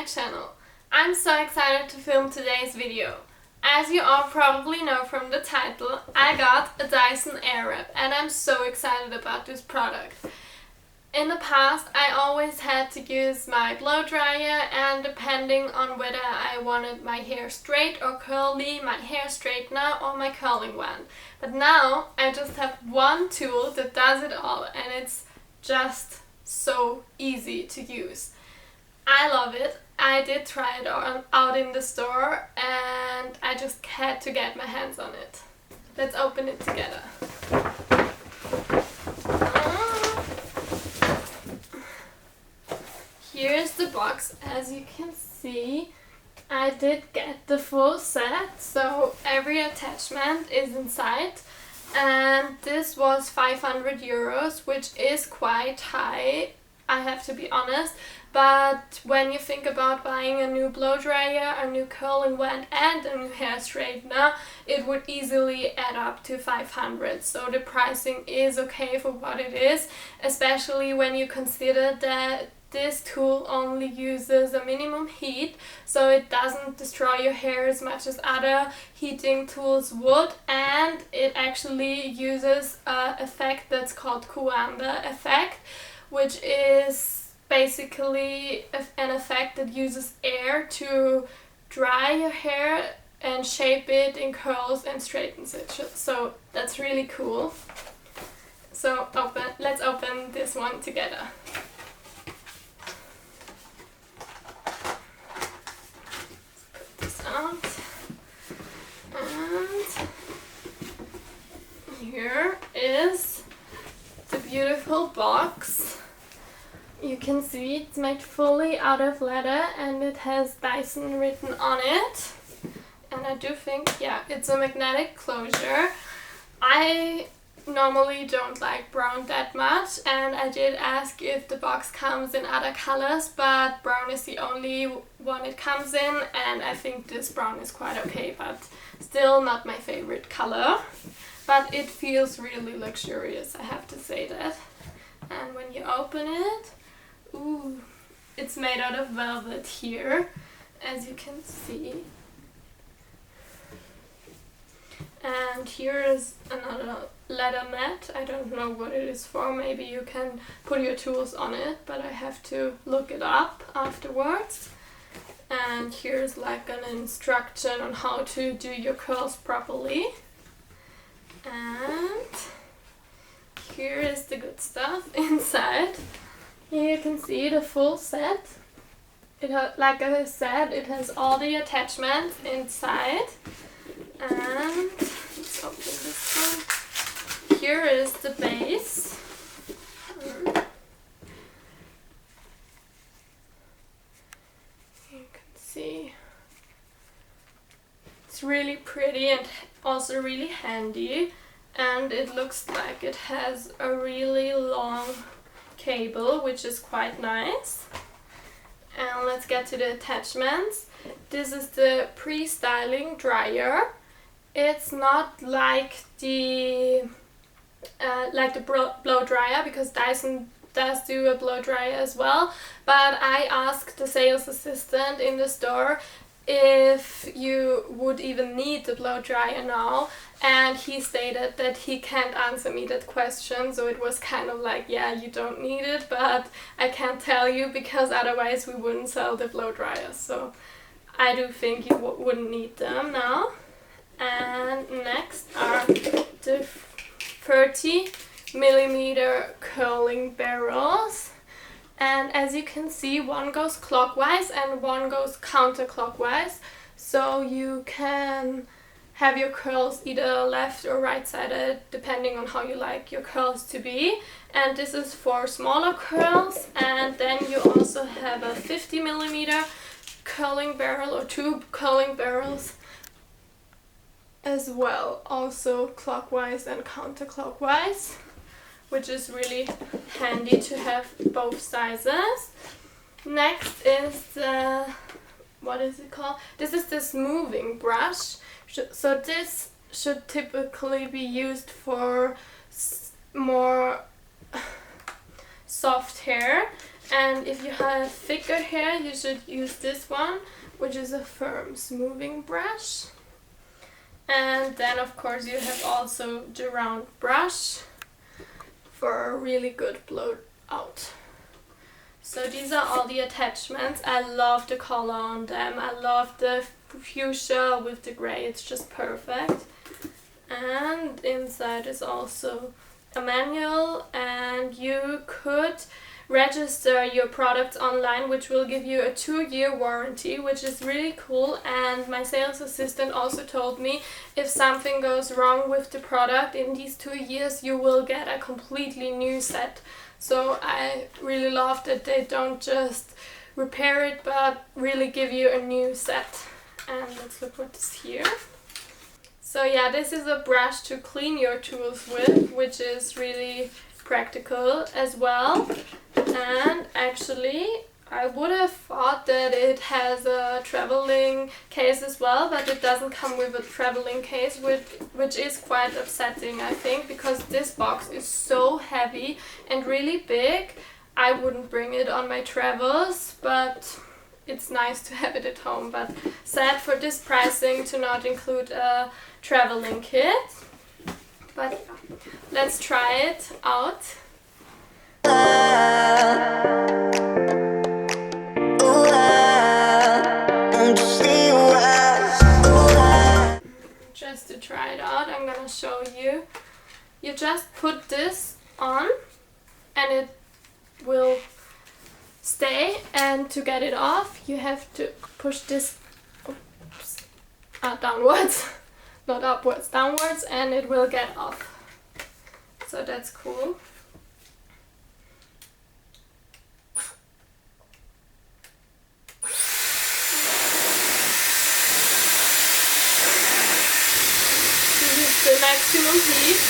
channel. I'm so excited to film today's video. As you all probably know from the title, I got a Dyson Airwrap and I'm so excited about this product. In the past, I always had to use my blow dryer, and depending on whether I wanted my hair straight or curly, my hair straightener or my curling wand. But now I just have one tool that does it all, and it's just so easy to use. I love it. I did try it out in the store and I just had to get my hands on it. Let's open it together. Here's the box. As you can see, I did get the full set, so every attachment is inside. And this was 500 euros, which is quite high, I have to be honest. But when you think about buying a new blow dryer, a new curling wand and a new hair straightener, it would easily add up to 500. So the pricing is okay for what it is, especially when you consider that this tool only uses a minimum heat, so it doesn't destroy your hair as much as other heating tools would, and it actually uses an effect that's called Coanda effect, which is basically an effect that uses air to dry your hair and shape it in curls and straightens it. So that's really cool. So let's open this one together. Out. And here is the beautiful box. You can see it's made fully out of leather and it has Dyson written on it. And I do think, yeah, it's a magnetic closure. I normally don't like brown that much, and I did ask if the box comes in other colors, but brown is the only one it comes in, and I think this brown is quite okay, but still not my favorite color. But it feels really luxurious, I have to say that. And when you open it, ooh, it's made out of velvet here, as you can see. And here is another leather mat. I don't know what it is for. Maybe you can put your tools on it, but I have to look it up afterwards. And here's like an instruction on how to do your curls properly. And here is the good stuff inside. Here you can see the full set. Like I said, it has all the attachments inside. And let's open this one. Here is the base. You can see it's really pretty and also really handy, and it looks like it has a really long cable, which is quite nice. And let's get to the attachments. This is the pre-styling dryer. It's not like the blow dryer, because Dyson does do a blow dryer as well. But I asked the sales assistant in the store if you would even need the blow dryer now, and he stated that he can't answer me that question. So it was kind of like, yeah, you don't need it, but I can't tell you because otherwise we wouldn't sell the blow dryers. So I do think you wouldn't need them now. And next are the 30mm curling barrels. And as you can see, one goes clockwise and one goes counterclockwise. So you can have your curls either left or right-sided, depending on how you like your curls to be. And this is for smaller curls. And then you also have a 50mm curling barrel, or two curling barrels as well, also clockwise and counterclockwise, which is really handy to have both sizes. Next is the, what is it called? This is the smoothing brush. So this should typically be used for more soft hair, And if you have thicker hair, you should use this one, which is a firm smoothing brush. And then of course you have also the round brush for a really good blowout. So these are all the attachments. I love the color on them. I love the fuchsia with the gray. It's just perfect. And inside is also a manual, and you could register your products online, which will give you a 2-year warranty, which is really cool. And my sales assistant also told me if something goes wrong with the product in these 2 years, you will get a completely new set. So I really love that they don't just repair it, but really give you a new set. And let's look what's here. So yeah, this is a brush to clean your tools with, which is really practical as well. And actually I would have thought that it has a traveling case as well, but it doesn't come with a traveling case, which is quite upsetting, I think, because this box is so heavy and really big. I wouldn't bring it on my travels, but it's nice to have it at home. But sad for this pricing to not include a traveling kit. But yeah, let's try it out. Just to try it out, I'm gonna show you. You just put this on and it will stay, and to get it off you have to push this downwards, not upwards, downwards, and it will get off. So that's cool. This is the maximum heat,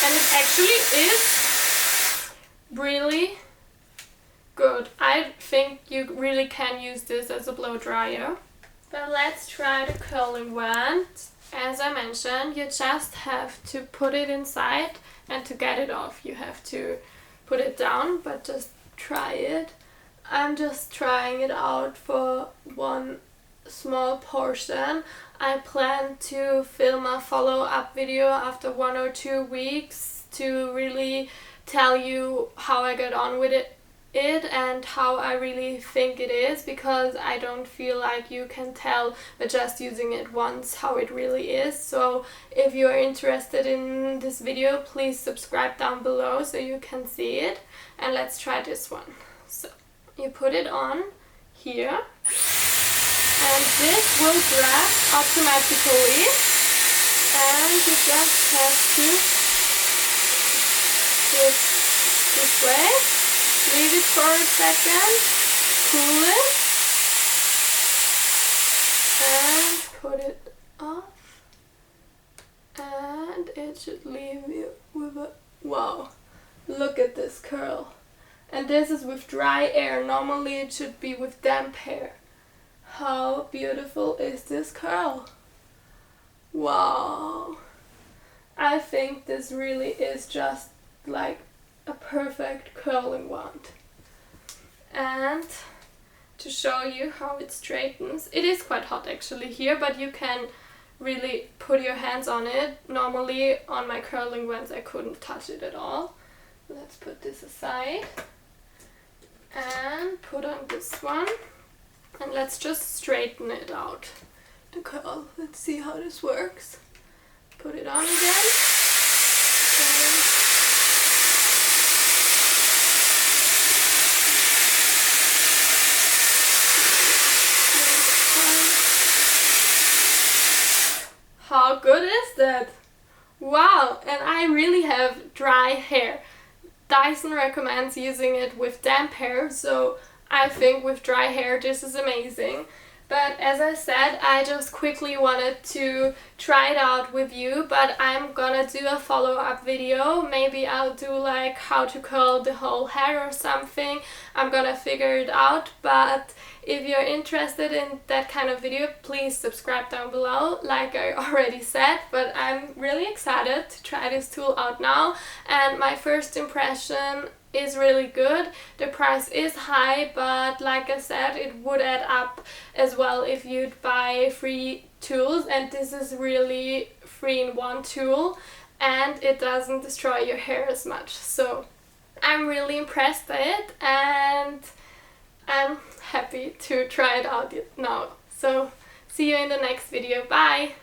and it actually is really good. I think you really can use this as a blow dryer. But let's try the curling wand. As I mentioned, you just have to put it inside, and to get it off you have to put it down, but just try it. I'm just trying it out for one small portion. I plan to film a follow-up video after 1 or 2 weeks to really tell you how I got on with it and how I really think it is, because I don't feel like you can tell by just using it once how it really is. So if you are interested in this video, please subscribe down below so you can see it. And let's try this one. So you put it on here, and this will grab automatically, and you just have to do it this way. Leave it for a second, cool it, and put it off, and it should leave you with a, wow, look at this curl. And this is with dry air. Normally it should be with damp hair. How beautiful is this curl? Wow. I think this really is just like a perfect curling wand. And to show you how it straightens, it is quite hot actually here, but you can really put your hands on it. Normally on my curling wands I couldn't touch it at all. Let's put this aside and put on this one, and let's just straighten it out, the curl. Let's see how this works. Put it on again, and how good is that? Wow, and I really have dry hair. Dyson recommends using it with damp hair, so I think with dry hair this is amazing. But as I said, I just quickly wanted to try it out with you, but I'm gonna do a follow-up video. Maybe I'll do like how to curl the whole hair or something. I'm gonna figure it out. But if you're interested in that kind of video, please subscribe down below, like I already said. But I'm really excited to try this tool out now, and my first impression is really good. The price is high, but like I said, it would add up as well if you'd buy 3 tools, and this is really 3-in-1 tool, and it doesn't destroy your hair as much. So I'm really impressed by it, and I'm happy to try it out now. So see you in the next video. Bye!